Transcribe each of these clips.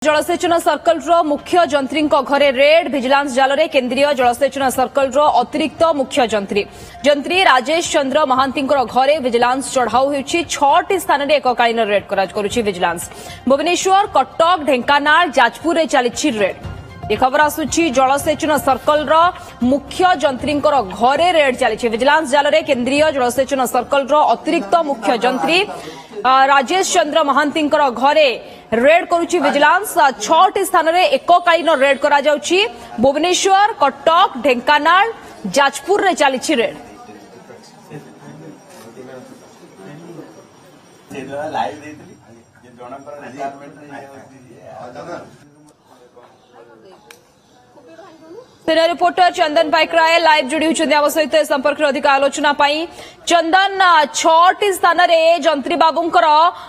जलसेचन circle मुख्य जंत्री घरे red vigilance जाल में केंद्रीय जलसेचन सर्कल अतिरिक्त मुख्य जंत्री राजेश चंद्र महांती घरे विजिलेंस चढ़ाऊ होती 6टी स्थान में एककालीन रेड करुछि विजिलेंस। भुवनेश्वर कटक ढेंकानाल जाजपुर में चली रेड। खबर आसुची जलसेचन सर्कल मुख्य जंत्री घरे रेड चली विजिलेंस जाल में केंद्रीय जलसेचन सर्कल अतिरिक्त मुख्य जंत्री राजेश चंद्र महांती घरे रेड करुछि विजिलेंस। 6टी स्थान में एककालीन रेड करा जाउछि। भुवनेश्वर कटक ढेंकानाल जाजपुर रे चली रेड। सीनियर रिपोर्टर चंदन पाइकराय लाइव जोड़ी होती आम सहित संपर्क अधिक आलोचना पाई। चंदन 6टी स्थान में जंत्री बाबूंकर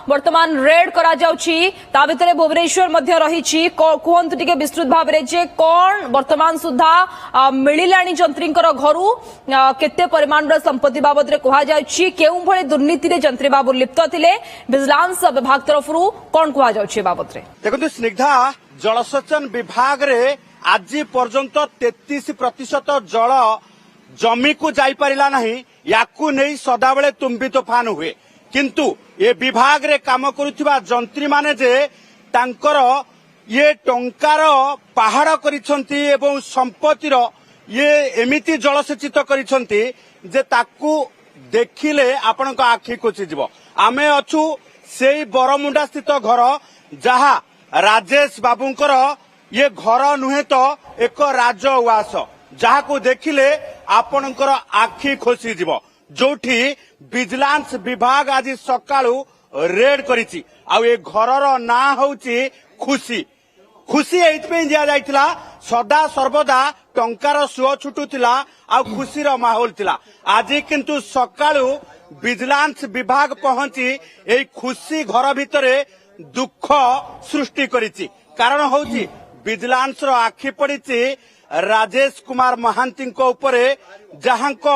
वर्तमान रेड करा जाउछि, ता भितरे भुवनेश्वर मध्य रहिछि। कहंतु टिके विस्तृत भाव रे जे कोन वर्तमान सुधा मिलिलाणी जंत्रींकर घरु केते परिमाण रो संपत्ति बाबद रे कहा जाउछि, केउ भले दुर्नीति रे जंत्री बाबू लिप्त थिले, विजिलेंस विभाग तरफरु कोन कहा जाउछि बाबद रे। देखंतु स्निग्धा जलसेचन विभाग रे आज पर्यंत 33% जल जमी को जाई परिला नहीं। याकू नहीं सदाबले तुम्बी तोफान हुए, किंतु ये विभाग रे काम करुथिबा जंत्री माने जे तांकर ये टंकार पहाड़ करिसंती एवं संपत्तिर ये एमिति जलसेचित करिसंती जे ताकू देखिले आपनक आखि कोची जिवो। आमे अछु सेई बरमुंडा स्थित घर जहा राजेश बाबूंकर ये घर नुहे तो एक राजउवास, जहाँ को देखिले आपणकर आखि खोसी जीव, जोठी विजिलेंस विभाग आज सकाळू रेड करिछि। आउ ये घरर ना होउछि खुशी। खुशी एइथपे दिया जाइतिला, सदा सर्वदा टंकार सुओ छुटुतिला आ खुशीर माहौल तिला। आज किंतु सकाळू विजिलेंस विभाग पहुंची एई खुशी घर भितरे दुख सृष्टि करिछि। कारण होउछि विजिलेंस रो आखि पड़िछि राजेश कुमार महांती उपरे, जहां को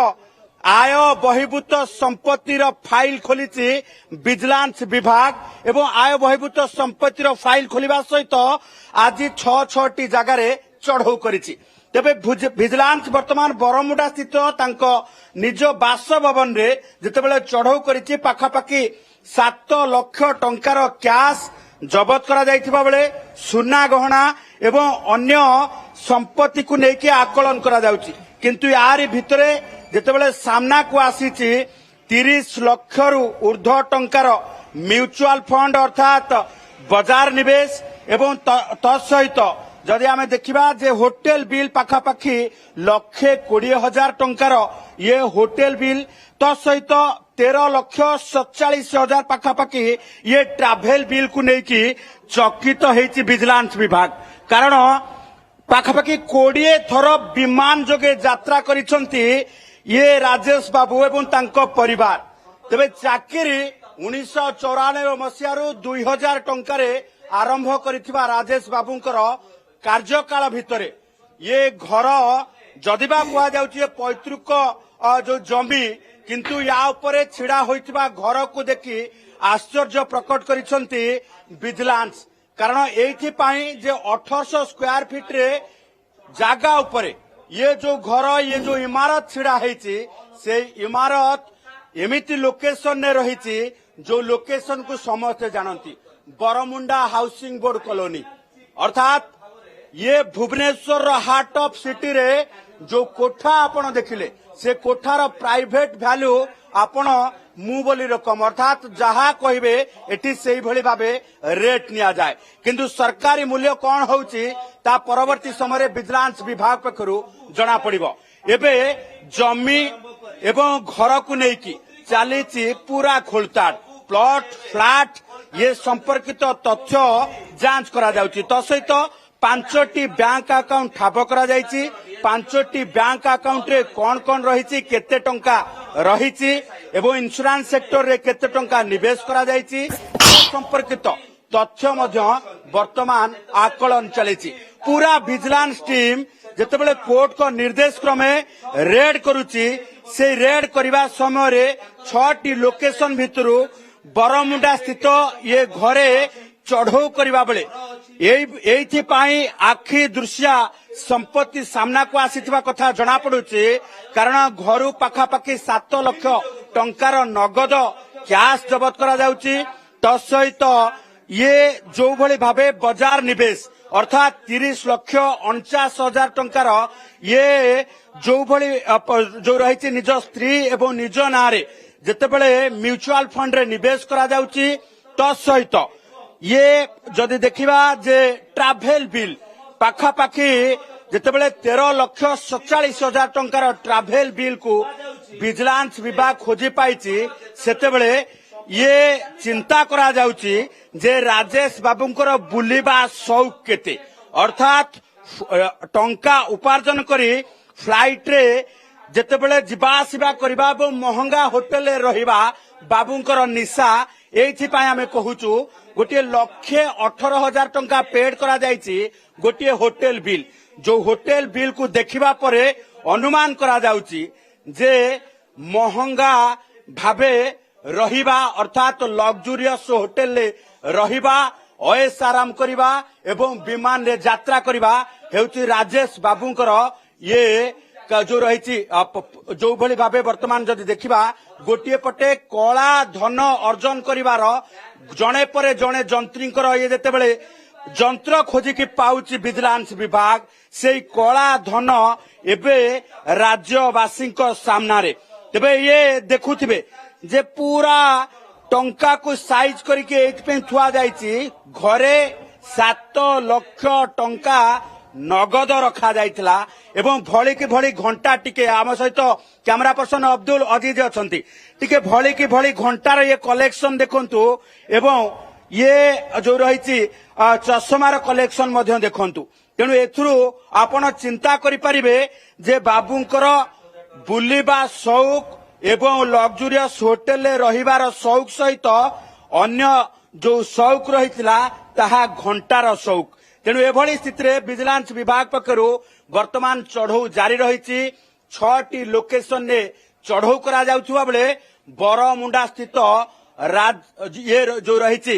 आय बहिर्भूत संपत्तिर फाइल खोलिछि विजिलेंस विभाग एवं आय बहिर्भूत संपत्तिर फाइल खोलिबा सहित आज 6टी जगार चढ़ऊ करिछि। तेबे विजिलेंस वर्तमान बरमुंडा स्थित तांको निज बासभवन रे जेतेबेले चढ़ऊ करिछि पाखापाखि 7 लाख टंकार कैश जबत करा जाइथिबा बेले सुना गहना एवं अन्य संपत्ति को लेके आकलन करा जाउछि। किंतु यार भितरे जेतेबेले सामना को आसीछि 30 लाख रु ऊर्ध्व टंकार म्यूचुअल फंड अर्थात बाजार निवेश एवं तत्सहित जदि आमे देखिबा जे होटेल बिल पाखापाखि 1,20,000 टंकार ये होटेल बिल तत्सहित 13,47,000 पाखापाखि ये ट्राभेल बिल को लेकिन चकित होइछि विजिलेंस विभाग। कारण पाखापाखि 20 थर विमान जोगे यात्रा करिसंती ये राजेश बाबू एवं तांको परिवार। तेबे चाकरी 1994 मसियारू 2000 टंकारे आरंभ करिथिबा राजेश बाबूंकर कार्यकाल भितरे ये घर जदिबा कुआ जाउछि पैतृक जो जमी, किंतु या उपरे छिड़ा होइथिबा घर को देखि आश्चर्य प्रकट करिसंती विजिलेंस। कारण एथि पाई जे 1800 स्क्वायर फीट रे जागा उपरे ये जो घर ये जो इमारत छिड़ा हेछि से इमारत एमिति लोकेशन ने रहिछि जो लोकेशन को समस्त जानती, बरमुंडा हाउसिंग बोर्ड कॉलोनी अर्थात ये भुवनेश्वर हार्ट ऑफ सिटी रे जो कोठा आपण देखिले से कोठार प्राइवेट वैल्यू आपण मु बोली रकम अर्थात जहा कहिबे एटी सेही भली भाबे रेट निया जाए। किंतु सरकारी मूल्य कौन होउची ता परवर्ती समय विजिलेंस विभाग पक्षरु जना पड़िबो। एबे जमी एवं घर को नेकी चलीची पूरा खोलताड़ प्लॉट फ्लैट ये संपर्कित तथ्य जांच करा जाउची। तसहित 5टी बैंक अकाउंट ठाब करा जाइछि। 5टी बैंक अकाउंट रे कौन कौन रहिछि, केते टंका रहिछि एवं इंश्योरेंस सेक्टर रे केते टंका निवेश करा जाइछि संपर्कित तथ्य मध्य वर्तमान आकलन चलिछि। पूरा विजिलेंस टीम जेतेबेले कोर्ट को निर्देश क्रमे रेड करुछि, से रेड करबा समय रे 6टी लोकेशन भितरु बरमुंडा स्थित ये घरे चढ़ऊ करबा बेले ଏଇଥିପାଇଁ ଆଖି ଦୃଶ୍ୟ ସମ୍ପତ୍ତି ସାମ୍ନାକୁ ଆସିଥିବା କଥା ଜଣାପଡୁଛି। କାରଣ ଘରୁ ପାଖାପାଖି 7 ଲକ୍ଷ ଟଙ୍କାର ନଗଦ କ୍ୟାସ୍ ଜବତ କରାଯାଉଛି। ତତ୍ସହିତ ଇଏ ଯୋଉଭଳି ଭାବେ ବଜାର ନିବେଶ ଅର୍ଥାତ୍ 30 ଲକ୍ଷ 49,000 ଟଙ୍କାର ଇଏ ଯୋଉ ରହିଛି ନିଜ ସ୍ତ୍ରୀ ଏବଂ ନିଜ ନାଁରେ ଯେତେବେଳେ ମ୍ୟୁଚୁଆଲ ଫଣ୍ଡରେ ନିବେଶ କରାଯାଉଛି। ତତ୍ସହିତ ଇଏ ଯଦି ଦେଖିବା ଯେ ଟ୍ରାଭେଲ ବିଲ୍ ପାଖାପାଖି ଯେତେବେଳେ 13 ଲକ୍ଷ 47,000 ଟଙ୍କାର ଟ୍ରାଭେଲ ବିଲ୍ କୁ ଭିଜିଲାନ୍ସ ବିଭାଗ ଖୋଜି ପାଇଛି ସେତେବେଳେ ଇଏ ଚିନ୍ତା କରାଯାଉଛି ଯେ ରାଜେଶ ବାବୁଙ୍କର ବୁଲିବା ସଉକ କେତେ, ଅର୍ଥାତ୍ ଟଙ୍କା ଉପାର୍ଜନ କରି ଫ୍ଲାଇଟରେ ଯେତେବେଳେ ଯିବା ଆସିବା କରିବା ଏବଂ ମହଙ୍ଗା ହୋଟେଲରେ ରହିବା ବାବୁଙ୍କର ନିଶା। ଏଇଥିପାଇଁ ଆମେ କହୁଛୁ 1,18,000 ଟଙ୍କା ପେଡ୍ କରାଯାଇଛି ଗୋଟିଏ ହୋଟେଲ ବିଲ୍। ଯୋଉ ହୋଟେଲ ବିଲ୍ କୁ ଦେଖିବା ପରେ ଅନୁମାନ କରାଯାଉଛି ଯେ ମହଙ୍ଗା ଭାବେ ରହିବା ଅର୍ଥାତ୍ ଲକ୍ଜୁରିୟସ୍ ହୋଟେଲରେ ରହିବା, ଅଏସ୍ ଆରାମ କରିବା ଏବଂ ବିମାନରେ ଯାତ୍ରା କରିବା ହେଉଛି ରାଜେଶ ବାବୁଙ୍କର ଇଏ ଯୋଉ ରହିଛି। ଯୋଉଭଳି ଭାବେ ବର୍ତ୍ତମାନ ଯଦି ଦେଖିବା ଗୋଟିଏ ପଟେ କଳା ଧନ ଅର୍ଜନ କରିବାର ଜଣେ ପରେ ଜଣେ ଯନ୍ତ୍ରୀଙ୍କର ଇଏ ଯେତେବେଳେ ଯନ୍ତ୍ର ଖୋଜିକି ପାଉଛି ଭିଜିଲାନ୍ସ ବିଭାଗ, ସେଇ କଳା ଧନ ଏବେ ରାଜ୍ୟବାସୀଙ୍କ ସାମ୍ନାରେ। ତେବେ ଇଏ ଦେଖୁଥିବେ ଯେ ପୁରା ଟଙ୍କାକୁ ସାଇଜ କରିକି ଏଇଥିପାଇଁ ଥୁଆ ଯାଇଛି। ଘରେ 7 ଲକ୍ଷ ଟଙ୍କା ନଗଦ ରଖାଯାଇଥିଲା ଏବଂ ଭଳିକି ଭଳି ଘଣ୍ଟା ଟିକେ ଆମ ସହିତ କ୍ୟାମେରା ପର୍ସନ ଅବଦୁଲ ଅଜିଜ ଅଛନ୍ତି। ଟିକେ ଭଳିକି ଭଳି ଘଣ୍ଟାର ଇଏ କଲେକ୍ସନ ଦେଖନ୍ତୁ ଏବଂ ଇଏ ଯୋଉ ରହିଛି ଚଷମାର କଲେକ୍ସନ ମଧ୍ୟ ଦେଖନ୍ତୁ। ତେଣୁ ଏଥିରୁ ଆପଣ ଚିନ୍ତା କରିପାରିବେ ଯେ ବାବୁଙ୍କର ବୁଲିବା ସଉକ ଏବଂ ଲକ୍ଜୁରିୟସ୍ ହୋଟେଲରେ ରହିବାର ସଉକ ସହିତ ଅନ୍ୟ ଯୋଉ ସଉକ ରହିଥିଲା ତାହା ଘଣ୍ଟାର ସଉକ। ତେଣୁ ଏଭଳି ସ୍ଥିତିରେ ଭିଜିଲାନ୍ସ ବିଭାଗ ପକ୍ଷରୁ ବର୍ତ୍ତମାନ ଚଢଉ ଜାରି ରହିଛି। 6ଟି ଲୋକେସନରେ ଚଢଉ କରାଯାଉଥିବା ବେଳେ ବରମୁଣ୍ଡା ସ୍ଥିତ ଇଏ ଯୋଉ ରହିଛି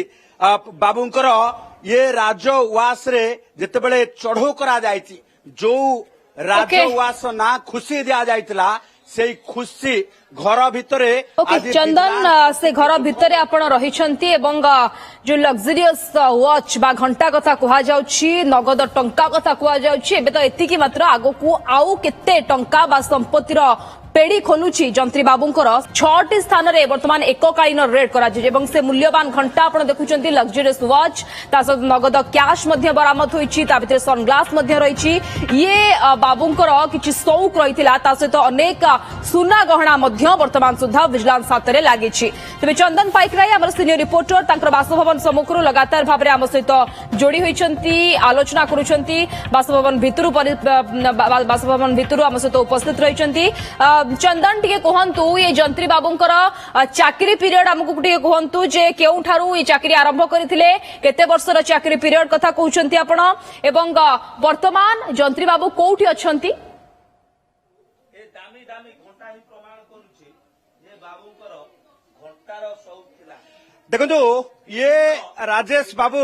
ବାବୁଙ୍କର ଇଏ ରାଜଉଆସରେ ଯେତେବେଳେ ଚଢଉ କରାଯାଇଛି, ଯୋଉ ରାଜଉଆସ ନାଁ ଖୁସି ଦିଆଯାଇଥିଲା ସେଇ ଖୁସି ଘର ଭିତରେ ଚନ୍ଦନ ସେ ଘର ଭିତରେ ଆପଣ ରହିଛନ୍ତି ଏବଂ ଯୋଉ ଲକ୍ଜରିୟସ୍ ୱାଚ୍ ବା ଘଣ୍ଟା କଥା କୁହାଯାଉଛି, ନଗଦ ଟଙ୍କା କଥା କୁହାଯାଉଛି। ଏବେ ତ ଏତିକି ମାତ୍ର, ଆଗକୁ ଆଉ କେତେ ଟଙ୍କା ବା ସମ୍ପତ୍ତିର ପେଡି ଖୋଲୁଛି ଯନ୍ତ୍ରୀ ବାବୁଙ୍କର। 6ଟି ସ୍ଥାନରେ ବର୍ତ୍ତମାନ ଏକକାଳୀନ ରେଡ୍ କରାଯିବ ଏବଂ ସେ ମୂଲ୍ୟବାନ ଘଣ୍ଟା ଆପଣ ଦେଖୁଛନ୍ତି, ଲକ୍ଜରିୟସ୍ ୱାଚ୍, ତା ସହିତ ନଗଦ କ୍ୟାଶ୍ ମଧ୍ୟ ବରାମଦ ହୋଇଛି, ତା ଭିତରେ ସନଗ୍ଲାସ୍ ମଧ୍ୟ ରହିଛି। ଇଏ ବାବୁଙ୍କର କିଛି ସଉକ ରହିଥିଲା, ତା ସହିତ ଅନେକ ସୁନା ଗହଣା ମଧ୍ୟ ବର୍ତ୍ତମାନ ସୁଦ୍ଧା ଭିଜିଲାନ୍ସ ହାତରେ ଲାଗିଛି। ତେବେ ଚନ୍ଦନ ପାଇକରାଇ ଆମର ସିନିୟର ରିପୋର୍ଟର ତାଙ୍କର ବାସଭବନ ସମ୍ମୁଖରୁ ଲଗାତାର ଭାବରେ ଆମ ସହିତ ଯୋଡି ହୋଇଛନ୍ତି, ଆଲୋଚନା କରୁଛନ୍ତି। ବାସଭବନ ଭିତରୁ ଆମ ସହିତ ଉପସ୍ଥିତ ରହିଛନ୍ତି। ଚନ୍ଦନ ଟିକେ କୁହନ୍ତୁ, ଏ ଯନ୍ତ୍ରୀ ବାବୁଙ୍କର ଚାକିରି ପିରିୟଡ ଆମକୁ ଟିକେ କୁହନ୍ତୁ ଯେ କେଉଁଠାରୁ ଏ ଚାକିରି ଆରମ୍ଭ କରିଥିଲେ, କେତେ ବର୍ଷର ଚାକିରି ପିରିୟଡ କଥା କହୁଛନ୍ତି ଆପଣ ଏବଂ ବର୍ତ୍ତମାନ ଯନ୍ତ୍ରୀ ବାବୁ କୋଉଠି ଅଛନ୍ତି? ଦେଖନ୍ତୁ, ଇଏ ରାଜେଶ ବାବୁ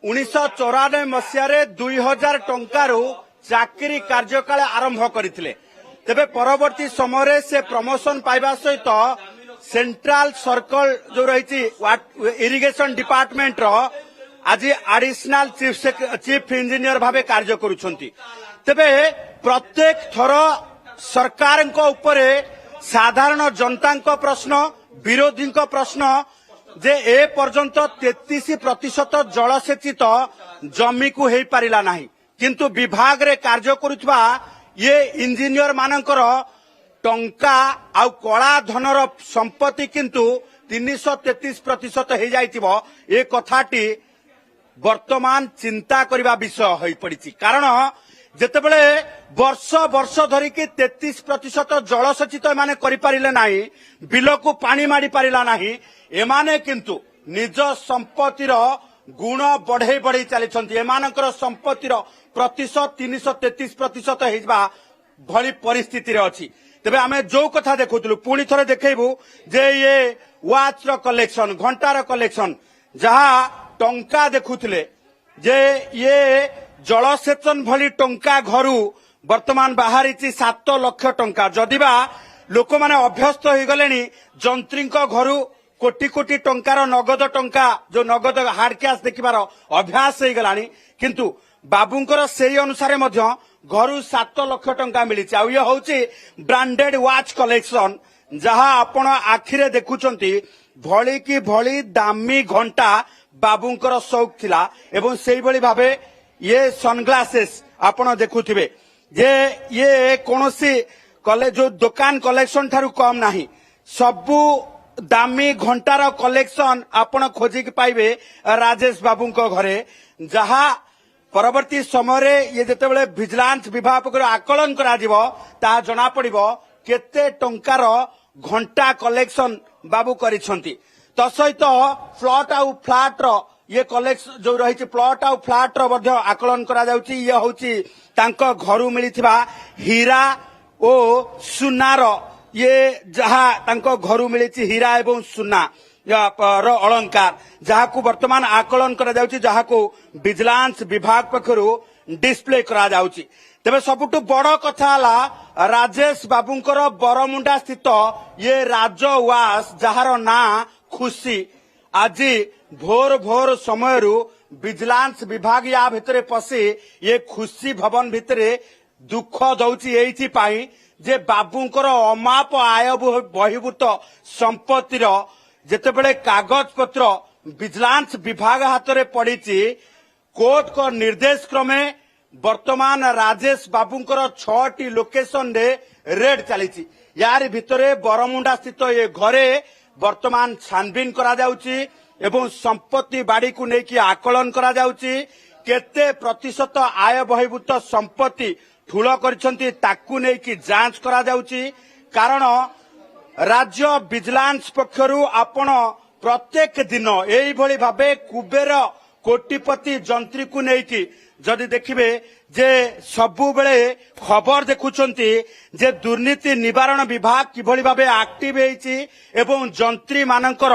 1994 ମସିହାରେ 2,000 ଟଙ୍କାରୁ ଚାକିରି କାର୍ଯ୍ୟକାଳ ଆରମ୍ଭ କରିଥିଲେ। ତେବେ ପରବର୍ତ୍ତୀ ସମୟରେ ସେ ପ୍ରମୋସନ ପାଇବା ସହିତ ସେଣ୍ଟ୍ରାଲ ସର୍କଲ ଯୋଉ ରହିଛି ଇରିଗେସନ ଡିପାର୍ଟମେଣ୍ଟର ଆଜି ଆଡିସନାଲ ଚିଫ୍ ଇଞ୍ଜିନିୟର ଭାବେ କାର୍ଯ୍ୟ କରୁଛନ୍ତି। ତେବେ ପ୍ରତ୍ୟେକ ଥର ସରକାରଙ୍କ ଉପରେ ସାଧାରଣ ଜନତାଙ୍କ ପ୍ରଶ୍ନ, ବିରୋଧୀଙ୍କ ପ୍ରଶ୍ନ ଯେ ଏ ପର୍ଯ୍ୟନ୍ତ 33% ଜଳସେଚିତ ଜମିକୁ ହେଇପାରିଲା ନାହିଁ, କିନ୍ତୁ ବିଭାଗରେ କାର୍ଯ୍ୟ କରୁଥିବା ଇଏ ଇଞ୍ଜିନିୟର ମାନଙ୍କର ଟଙ୍କା ଆଉ କଳା ଧନର ସମ୍ପତ୍ତି କିନ୍ତୁ 333% ହେଇଯାଇଥିବ। ଏ କଥାଟି ବର୍ତ୍ତମାନ ଚିନ୍ତା କରିବା ବିଷୟ ହୋଇପଡିଛି। କାରଣ ଯେତେବେଳେ ବର୍ଷ ବର୍ଷ ଧରିକି 33% ଜଳସେଚିତ ଏମାନେ କରିପାରିଲେ ନାହିଁ, ବିଲକୁ ପାଣି ମାଡ଼ି ପାରିଲା ନାହିଁ, ଏମାନେ କିନ୍ତୁ ନିଜ ସମ୍ପତ୍ତିର ଗୁଣ ବଢେଇ ବଢେଇ ଚାଲିଛନ୍ତି। ଏମାନଙ୍କର ସମ୍ପତ୍ତିର ପ୍ରତିଶତ 333% ହେଇଯିବା ଭଳି ପରିସ୍ଥିତିରେ ଅଛି। ତେବେ ଆମେ ଯୋଉ କଥା ଦେଖୁଥିଲୁ ପୁଣି ଥରେ ଦେଖେଇବୁ ଯେ ଇଏ ୱାଚର କଲେକ୍ସନ, ଘଣ୍ଟାର କଲେକ୍ସନ, ଯାହା ଟଙ୍କା ଦେଖୁଥିଲେ जे ये जलसेचन भली टंका घरू वर्तमान बाहरी 7 लाख टंका जदिबा लोक माने अभ्यस्त हो गले जंत्री घरू कोटी कोटी टंकार नगद टंका जो नगद हार्ड कैश देखिबार अभ्यास हो गलानी किंतु बाबूंकर से अनुसार घरू 7 लाख टंका मिली ये हूँ ब्रांडेड वॉच कलेक्शन जहाँ आपण आखिरे देखुचंती भली की भली दामी घंटा बाबूंकर शौक थिला एवं सेही भली भाबे ये सनग्लासेस आपण देखुथिबे जे ये कोनोसी कले जो दुकान कलेक्शन थारु कम नाही सबु दामी घंटार कलेक्शन आपण खोजिक पाइबे राजेश बाबूंको घरे जहाँ परवर्ती समय ये जेतेबेले विजिलेंस विभाग पक्षरु आकलन करा जिवो ता जणा पड़िबो केते टंकार घंटा कलेक्शन बाबू करिसंती तसहित फ्लट आउ फ्लैट रो ये कलेक्शन जो रही प्लट आउ फ्लैट रो मध्य आकलन करा जाउची ये होची तांको घरू मिलिथिबा हीरा ओ सुनार ये जहाँ तांको घरू मिलिछि हीरा एवं सुना रो अलंकार जहाँ को वर्तमान आकलन करा जाउची जहाँ को विजिलेंस विभाग पक्षरु डिस्प्ले करा जाउची तेबे सबुठु बड़ कथा हला राजेश बाबूंकर बरमुंडा स्थित ये राजवास जहार ना खुशी आज भोर भोर समयरु विजिलेंस विभाग या भितरे पसी ये खुशी भवन भितरे दुख दउची एइथि पाई जे बाबूंकर अमाप आय बहिभूत संपत्तिर जेतेबेले कागज पत्र विजिलेंस विभाग हाथ में पड़ी कोर्ट को निर्देश क्रमे वर्तमान राजेश बाबूंकर 6टी लोकेशन रे रेड चली यार भितरे बरमुंडा स्थित ये घरे वर्तमान छानबीन करा जाउची एवं संपत्ति बाड़ी को लेकिन आकलन करा जाउची केते प्रतिशत आय बहिभूत संपत्ति ठूल करिसंती ताकू लेकिन जांच करा जाउची कारण राज्य विजिलेंस पक्षरु आपण प्रत्येक दिन एई भली भाबे कुबेर कोटिपति जंत्री को लेकिन जदि देखिबे जे सबु बेले खबर देखुचंती जे दुर्नीति निवारण विभाग किभली भाबे एक्टिव हेछि एवं जंत्री मानकर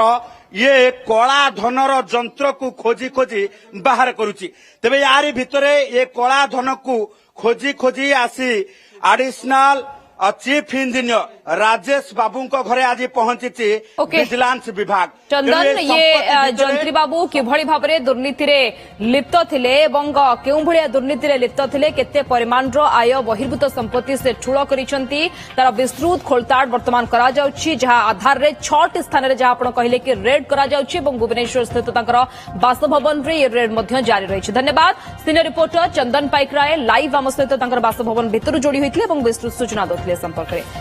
ये कला धनर जंत्र को खोजी खोजी बाहर करुची तेबे यारी भितरे ये कला धन को खोजी खोजी आसी एडिशनल चीफ इंजीनियर राजेश बाबूंको घरे आज पहुंची विजिलेंस विभाग चंदन ये जंत्री बाबू किभली भाबरे दुर्नीति रे लिप्त थिले एवं केउ भलिया दुर्नीति रे लिप्त थिले केते परिमाण रो आय बहिर्भूत संपत्ति से ठूल करिसंती तार विस्तृत खोलताड़ वर्तमान करा जाउची जहां आधार रे 6टी स्थान रे जहां आपण कहिले कि रेड करा जाउची एवं भुवनेश्वर स्थित तांकर बासभवन रे ये रेड मध्य जारी रहिछि धन्यवाद सीनियर रिपोर्टर चंदन पाइकराय लाइव आम सहित तांकर बासभवन भितर जोड़ी होइथिले एवं विस्तृत सूचना दउथिले संपर्क रे।